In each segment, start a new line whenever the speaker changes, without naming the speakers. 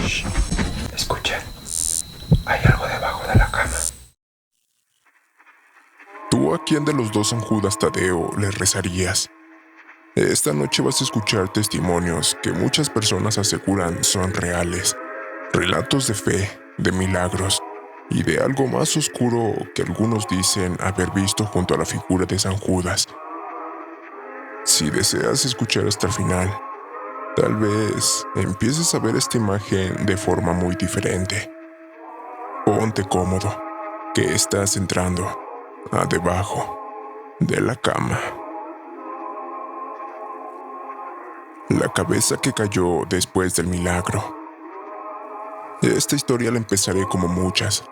Shh. Escuchen, hay algo debajo de la cama.
¿Tú a quién de los dos San Judas Tadeo le rezarías? Esta noche vas a escuchar testimonios que muchas personas aseguran son reales, relatos de fe, de milagros y de algo más oscuro que algunos dicen haber visto junto a la figura de San Judas. Si deseas escuchar hasta el final, tal vez empieces a ver esta imagen de forma muy diferente. Ponte cómodo, que estás entrando a debajo de la cama. La cabeza que cayó después del milagro. Esta historia la empezaré como muchas.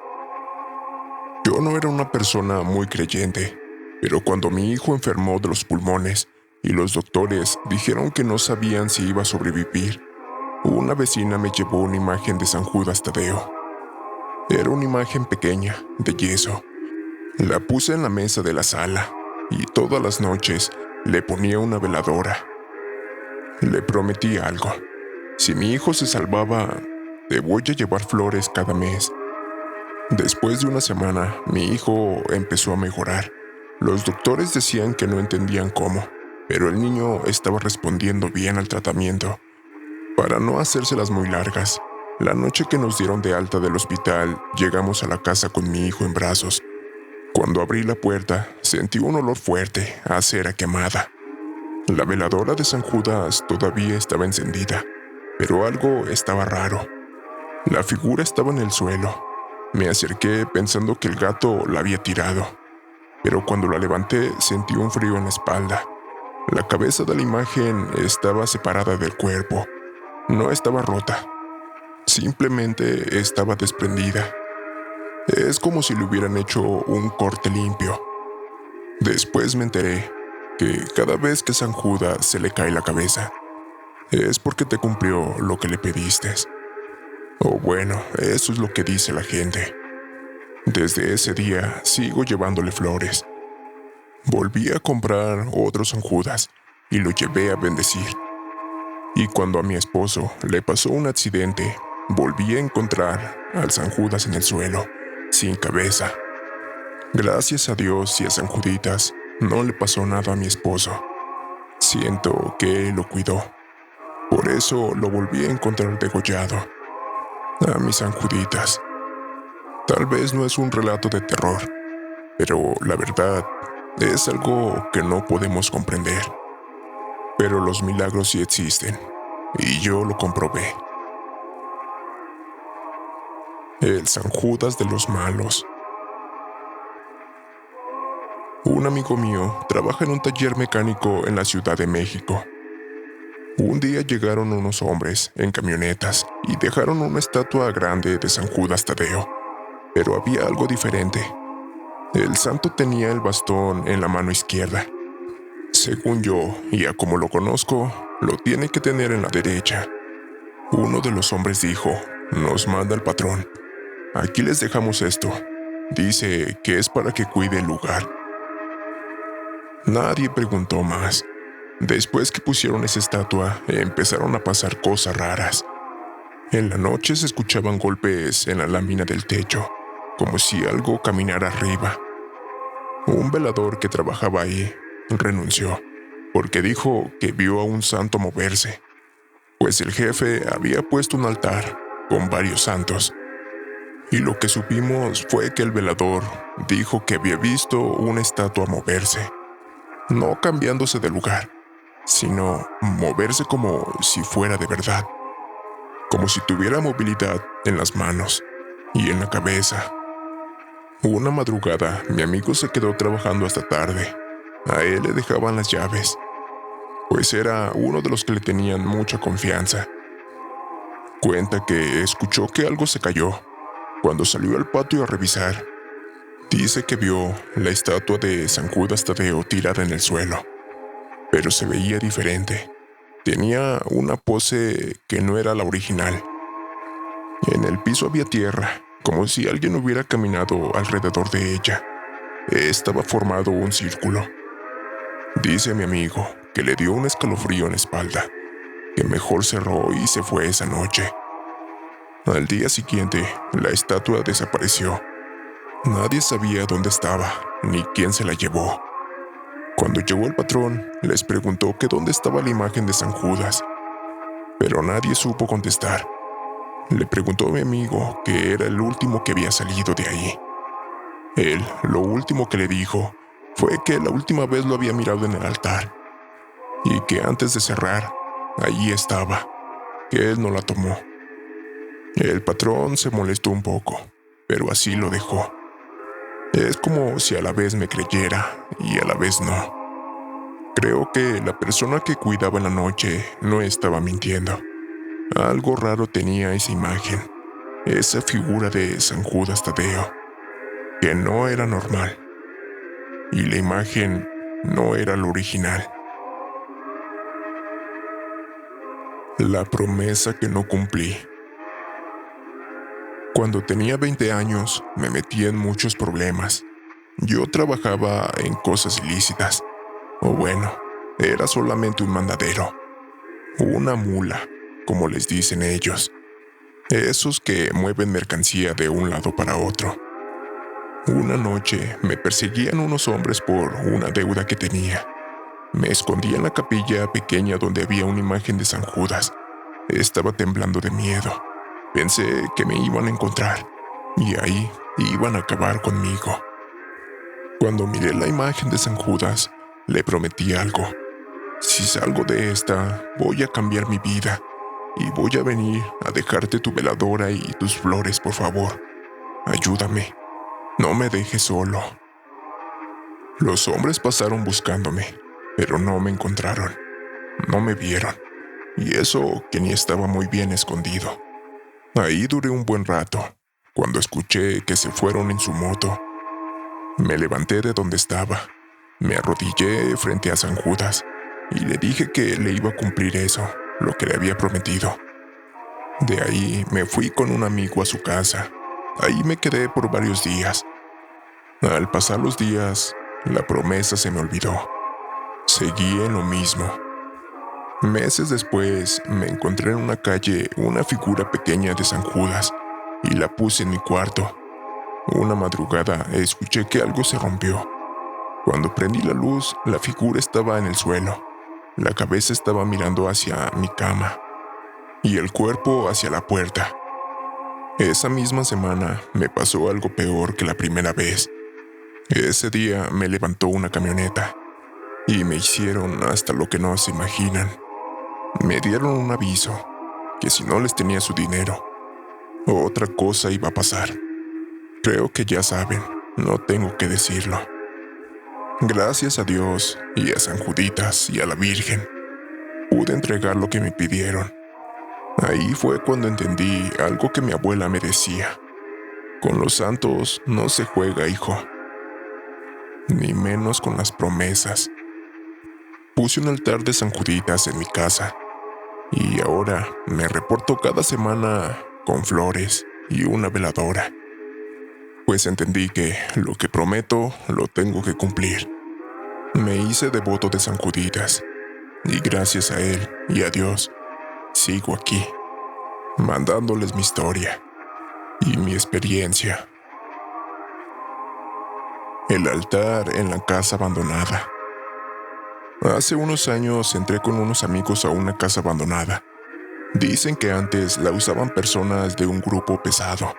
Yo no era una persona muy creyente, pero cuando mi hijo enfermó de los pulmones y los doctores dijeron que no sabían si iba a sobrevivir, una vecina me llevó una imagen de San Judas Tadeo. Era una imagen pequeña, de yeso. La puse en la mesa de la sala y todas las noches le ponía una veladora. Le prometí algo. Si mi hijo se salvaba, te voy a llevar flores cada mes. Después de una semana, mi hijo empezó a mejorar. Los doctores decían que no entendían cómo, pero el niño estaba respondiendo bien al tratamiento. Para no hacérselas muy largas, la noche que nos dieron de alta del hospital, llegamos a la casa con mi hijo en brazos. Cuando abrí la puerta, sentí un olor fuerte a cera quemada. La veladora de San Judas todavía estaba encendida, pero algo estaba raro. La figura estaba en el suelo. Me acerqué pensando que el gato la había tirado, pero cuando la levanté sentí un frío en la espalda. La cabeza de la imagen estaba separada del cuerpo. No estaba rota, simplemente estaba desprendida. Es como si le hubieran hecho un corte limpio. Después me enteré que cada vez que San Judas se le cae la cabeza, es porque te cumplió lo que le pediste. O bueno, eso es lo que dice la gente. Desde ese día sigo llevándole flores. Volví a comprar otro San Judas y lo llevé a bendecir. Y cuando a mi esposo le pasó un accidente, volví a encontrar al San Judas en el suelo, sin cabeza. Gracias a Dios y a San Juditas, no le pasó nada a mi esposo. Siento que él lo cuidó. Por eso lo volví a encontrar degollado. A mis San Juditas. Tal vez no es un relato de terror, pero la verdad es algo que no podemos comprender. Pero los milagros sí existen, y yo lo comprobé. El San Judas de los malos. Un amigo mío trabaja en un taller mecánico en la Ciudad de México. Un día llegaron unos hombres en camionetas y dejaron una estatua grande de San Judas Tadeo, pero había algo diferente. El santo tenía el bastón en la mano izquierda. Según yo, y a como lo conozco, lo tiene que tener en la derecha. Uno de los hombres dijo, nos manda el patrón. Aquí les dejamos esto. Dice que es para que cuide el lugar. Nadie preguntó más. Después que pusieron esa estatua, empezaron a pasar cosas raras. En la noche se escuchaban golpes en la lámina del techo, como si algo caminara arriba. Un velador que trabajaba ahí renunció, porque dijo que vio a un santo moverse, pues el jefe había puesto un altar con varios santos. Y lo que supimos fue que el velador dijo que había visto una estatua moverse, no cambiándose de lugar, sino moverse como si fuera de verdad, como si tuviera movilidad en las manos y en la cabeza. Una madrugada, mi amigo se quedó trabajando hasta tarde. A él le dejaban las llaves, pues era uno de los que le tenían mucha confianza. Cuenta que escuchó que algo se cayó. Cuando salió al patio a revisar, dice que vio la estatua de San Judas Tadeo tirada en el suelo, pero se veía diferente. Tenía una pose que no era la original. En el piso había tierra, como si alguien hubiera caminado alrededor de ella. Estaba formado un círculo. Dice mi amigo que le dio un escalofrío en la espalda, que mejor cerró y se fue esa noche. Al día siguiente, la estatua desapareció. Nadie sabía dónde estaba, ni quién se la llevó. Cuando llegó el patrón, les preguntó que dónde estaba la imagen de San Judas, pero nadie supo contestar. Le preguntó a mi amigo que era el último que había salido de ahí. Él, lo último que le dijo, fue que la última vez lo había mirado en el altar, y que antes de cerrar, allí estaba, que él no la tomó. El patrón se molestó un poco, pero así lo dejó. Es como si a la vez me creyera y a la vez no. Creo que la persona que cuidaba en la noche no estaba mintiendo. Algo raro tenía esa imagen, esa figura de San Judas Tadeo, que no era normal. Y la imagen no era la original. La promesa que no cumplí. Cuando tenía 20 años, me metí en muchos problemas. Yo trabajaba en cosas ilícitas. O bueno, era solamente un mandadero. Una mula, como les dicen ellos. Esos que mueven mercancía de un lado para otro. Una noche me perseguían unos hombres por una deuda que tenía. Me escondí en la capilla pequeña donde había una imagen de San Judas. Estaba temblando de miedo. Pensé que me iban a encontrar y ahí iban a acabar conmigo. Cuando miré la imagen de San Judas, le prometí algo. Si salgo de esta, voy a cambiar mi vida y voy a venir a dejarte tu veladora y tus flores, por favor. Ayúdame. No me dejes solo. Los hombres pasaron buscándome, pero no me encontraron. No me vieron. Y eso que ni estaba muy bien escondido. Ahí duré un buen rato, cuando escuché que se fueron en su moto. Me levanté de donde estaba, me arrodillé frente a San Judas y le dije que le iba a cumplir eso, lo que le había prometido. De ahí me fui con un amigo a su casa. Ahí me quedé por varios días. Al pasar los días, la promesa se me olvidó. Seguí en lo mismo. Meses después, me encontré en una calle una figura pequeña de San Judas y la puse en mi cuarto. Una madrugada escuché que algo se rompió. Cuando prendí la luz, la figura estaba en el suelo. La cabeza estaba mirando hacia mi cama y el cuerpo hacia la puerta. Esa misma semana me pasó algo peor que la primera vez. Ese día me levantó una camioneta y me hicieron hasta lo que no se imaginan. Me dieron un aviso, que si no les tenía su dinero, otra cosa iba a pasar. Creo que ya saben, no tengo que decirlo. Gracias a Dios y a San Juditas y a la Virgen, pude entregar lo que me pidieron. Ahí fue cuando entendí algo que mi abuela me decía. Con los santos no se juega, hijo. Ni menos con las promesas. Puse un altar de San Juditas en mi casa. Y ahora me reporto cada semana con flores y una veladora. Pues entendí que lo que prometo lo tengo que cumplir. Me hice devoto de San Juditas y gracias a él y a Dios sigo aquí, mandándoles mi historia y mi experiencia. El altar en la casa abandonada. Hace unos años entré con unos amigos a una casa abandonada. Dicen que antes la usaban personas de un grupo pesado.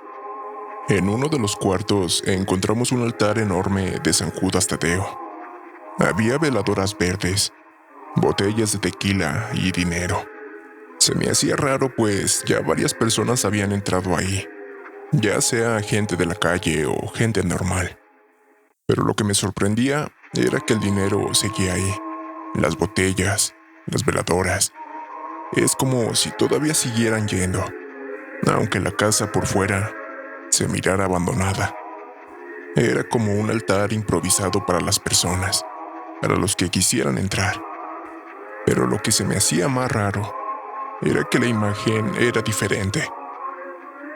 En uno de los cuartos encontramos un altar enorme de San Judas Tadeo. Había veladoras verdes, botellas de tequila y dinero. Se me hacía raro pues ya varias personas habían entrado ahí, ya sea gente de la calle o gente normal. Pero lo que me sorprendía era que el dinero seguía ahí. Las botellas, las veladoras. Es como si todavía siguieran yendo, aunque la casa por fuera se mirara abandonada. Era como un altar improvisado para las personas, para los que quisieran entrar. Pero lo que se me hacía más raro era que la imagen era diferente.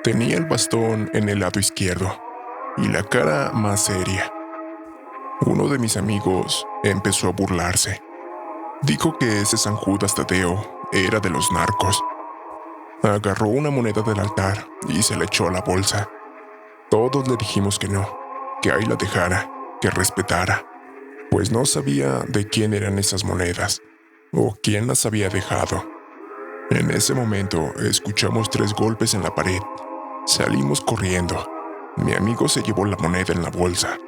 Tenía el bastón en el lado izquierdo y la cara más seria. Uno de mis amigos empezó a burlarse. Dijo que ese San Judas Tadeo era de los narcos. Agarró una moneda del altar y se la echó a la bolsa. Todos le dijimos que no, que ahí la dejara, que respetara, pues no sabía de quién eran esas monedas o quién las había dejado. En ese momento escuchamos 3 golpes en la pared. Salimos corriendo. Mi amigo se llevó la moneda en la bolsa.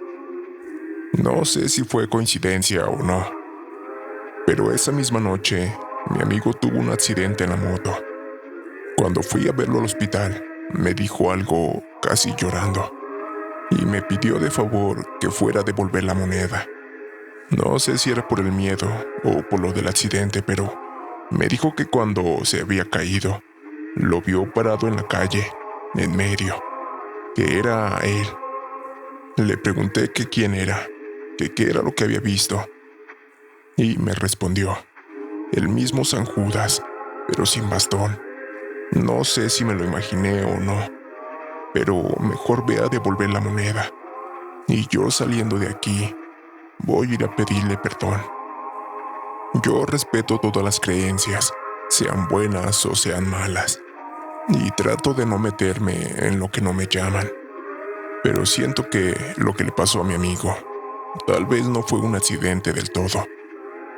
No sé si fue coincidencia o no, pero esa misma noche mi amigo tuvo un accidente en la moto. Cuando fui a verlo al hospital, me dijo algo casi llorando y me pidió de favor que fuera a devolver la moneda. No sé si era por el miedo o por lo del accidente, pero me dijo que cuando se había caído, lo vio parado en la calle, en medio, que era él. Le pregunté que quién era, que qué era lo que había visto, y me respondió, el mismo San Judas, pero sin bastón. No sé si me lo imaginé o no, pero mejor ve a devolver la moneda. Y yo saliendo de aquí, voy a ir a pedirle perdón. Yo respeto todas las creencias, sean buenas o sean malas, y trato de no meterme en lo que no me llaman. Pero siento que lo que le pasó a mi amigo tal vez no fue un accidente del todo,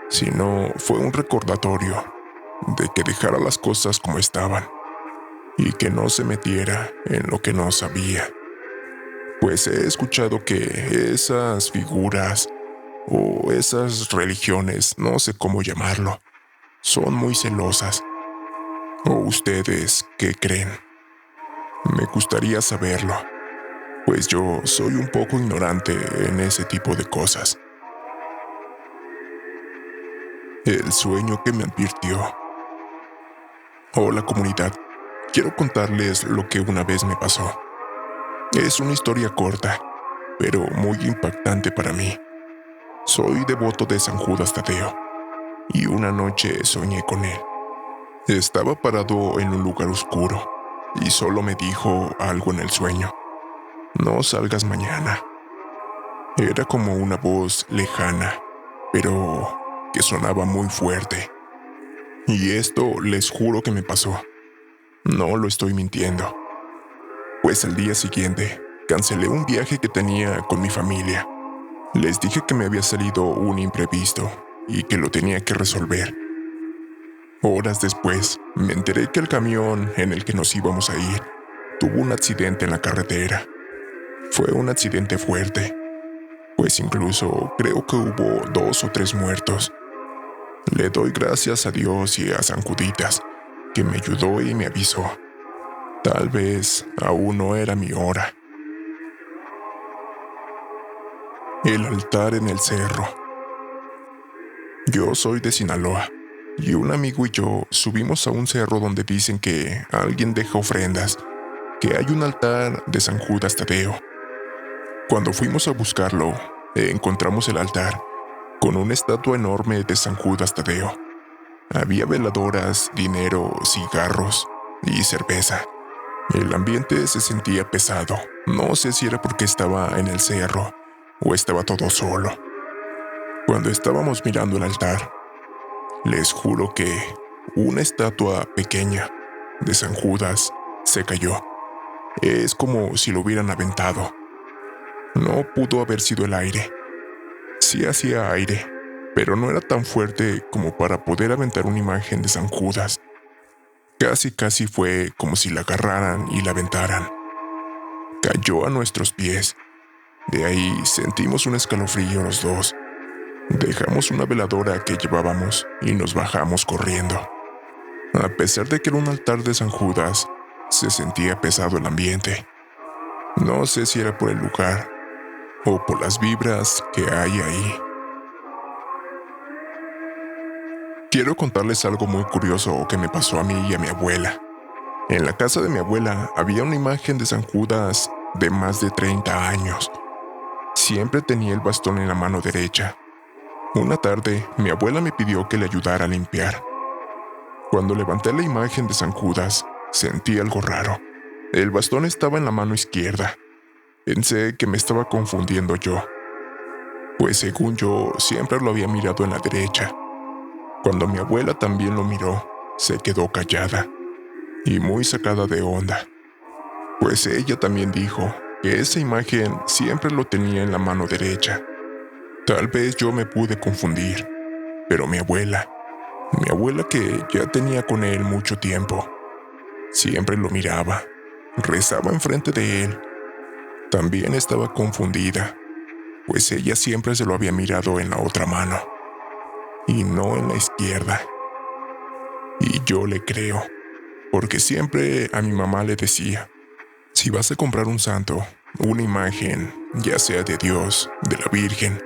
sino fue un recordatorio de que dejara las cosas como estaban y que no se metiera en lo que no sabía. Pues he escuchado que esas figuras o esas religiones, no sé cómo llamarlo, son muy celosas. ¿O ustedes qué creen? Me gustaría saberlo, pues yo soy un poco ignorante en ese tipo de cosas. El sueño que me advirtió. Hola comunidad, quiero contarles lo que una vez me pasó. Es una historia corta, pero muy impactante para mí. Soy devoto de San Judas Tadeo, y una noche soñé con él. Estaba parado en un lugar oscuro, y solo me dijo algo en el sueño. No salgas mañana. Era como una voz lejana, pero que sonaba muy fuerte. Y esto les juro que me pasó. No lo estoy mintiendo. Pues al día siguiente, cancelé un viaje que tenía con mi familia. Les dije que me había salido un imprevisto y que lo tenía que resolver. Horas después, me enteré que el camión en el que nos íbamos a ir tuvo un accidente en la carretera. Fue un accidente fuerte, pues incluso creo que hubo 2 o 3 muertos. Le doy gracias a Dios y a San Juditas, que me ayudó y me avisó. Tal vez aún no era mi hora. El altar en el cerro. Yo soy de Sinaloa, y un amigo y yo subimos a un cerro donde dicen que alguien deja ofrendas, que hay un altar de San Judas Tadeo. Cuando fuimos a buscarlo, encontramos el altar con una estatua enorme de San Judas Tadeo. Había veladoras, dinero, cigarros y cerveza. El ambiente se sentía pesado. No sé si era porque estaba en el cerro o estaba todo solo. Cuando estábamos mirando el altar, les juro que una estatua pequeña de San Judas se cayó. Es como si lo hubieran aventado. No pudo haber sido el aire. Sí hacía aire, pero no era tan fuerte como para poder aventar una imagen de San Judas. Casi fue como si la agarraran y la aventaran. Cayó a nuestros pies. De ahí sentimos un escalofrío los dos. Dejamos una veladora que llevábamos y nos bajamos corriendo. A pesar de que era un altar de San Judas, se sentía pesado el ambiente. No sé si era por el lugar o por las vibras que hay ahí. Quiero contarles algo muy curioso que me pasó a mí y a mi abuela. En la casa de mi abuela había una imagen de San Judas de más de 30 años. Siempre tenía el bastón en la mano derecha. Una tarde, mi abuela me pidió que le ayudara a limpiar. Cuando levanté la imagen de San Judas, sentí algo raro. El bastón estaba en la mano izquierda. Pensé que me estaba confundiendo yo, pues según yo siempre lo había mirado en la derecha. Cuando mi abuela también lo miró, se quedó callada. y muy sacada de onda, pues ella también dijo que esa imagen siempre lo tenía en la mano derecha. Tal vez yo me pude confundir, pero mi abuela que ya tenía con él mucho tiempo, siempre lo miraba, rezaba enfrente de él. También estaba confundida, pues ella siempre se lo había mirado en la otra mano, y no en la izquierda. Y yo le creo, porque siempre a mi mamá le decía, si vas a comprar un santo, una imagen, ya sea de Dios, de la Virgen,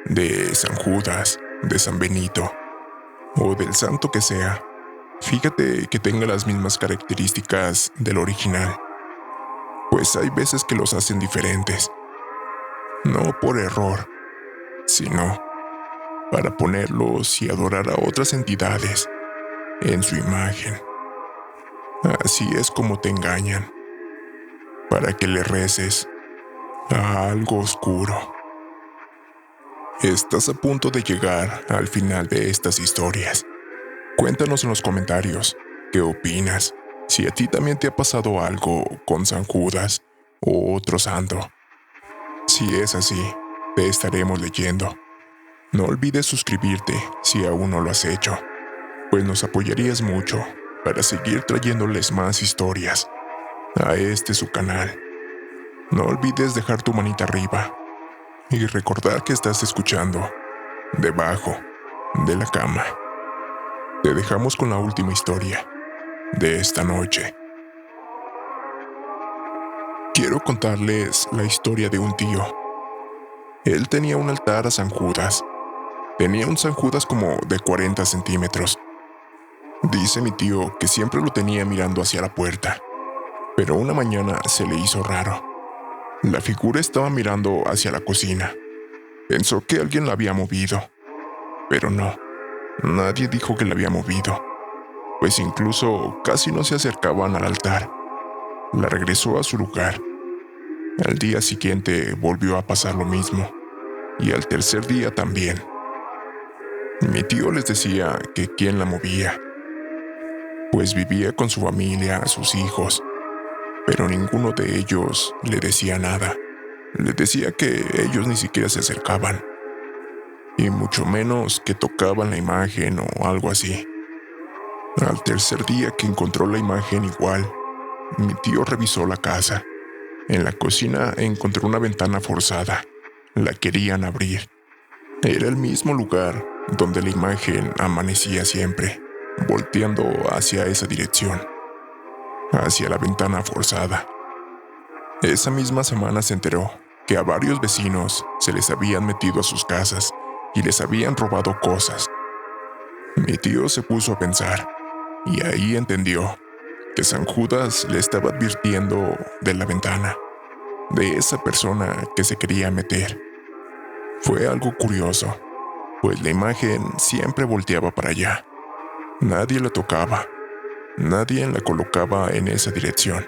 de San Judas, de San Benito, o del santo que sea, fíjate que tenga las mismas características del original, pues hay veces que los hacen diferentes, no por error, sino para ponerlos y adorar a otras entidades en su imagen. Así es como te engañan, para que le reces a algo oscuro. Estás a punto de llegar al final de estas historias. Cuéntanos en los comentarios qué opinas, si a ti también te ha pasado algo con San Judas o otro santo. Si es así, te estaremos leyendo. No olvides suscribirte si aún no lo has hecho, pues nos apoyarías mucho para seguir trayéndoles más historias a este su canal. No olvides dejar tu manita arriba y recordar que estás escuchando debajo de la cama. Te dejamos con la última historia de esta noche. Quiero contarles la historia de un tío. Él tenía un altar a San Judas. Tenía un San Judas como de 40 centímetros. Dice mi tío que siempre lo tenía mirando hacia la puerta, pero una mañana se le hizo raro. La figura estaba mirando hacia la cocina. Pensó que alguien la había movido, pero no, nadie dijo que la había movido, pues incluso casi no se acercaban al altar. La regresó a su lugar. Al día siguiente volvió a pasar lo mismo, y al tercer día también. Mi tío les decía que quién la movía, pues vivía con su familia, sus hijos, pero ninguno de ellos le decía nada. Le decía que ellos ni siquiera se acercaban, y mucho menos que tocaban la imagen o algo así. Al tercer día que encontró la imagen igual, mi tío revisó la casa. En la cocina encontró una ventana forzada. La querían abrir. Era el mismo lugar donde la imagen amanecía siempre, volteando hacia esa dirección, hacia la ventana forzada. Esa misma semana se enteró que a varios vecinos se les habían metido a sus casas y les habían robado cosas. Mi tío se puso a pensar y ahí entendió que San Judas le estaba advirtiendo de la ventana, de esa persona que se quería meter. Fue algo curioso, pues la imagen siempre volteaba para allá. Nadie la tocaba, nadie la colocaba en esa dirección.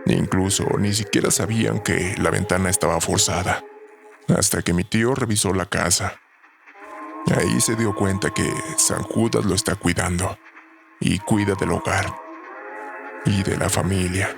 Incluso ni siquiera sabían que la ventana estaba forzada, hasta que mi tío revisó la casa. Ahí se dio cuenta que San Judas lo está cuidando, y cuida del hogar, y de la familia.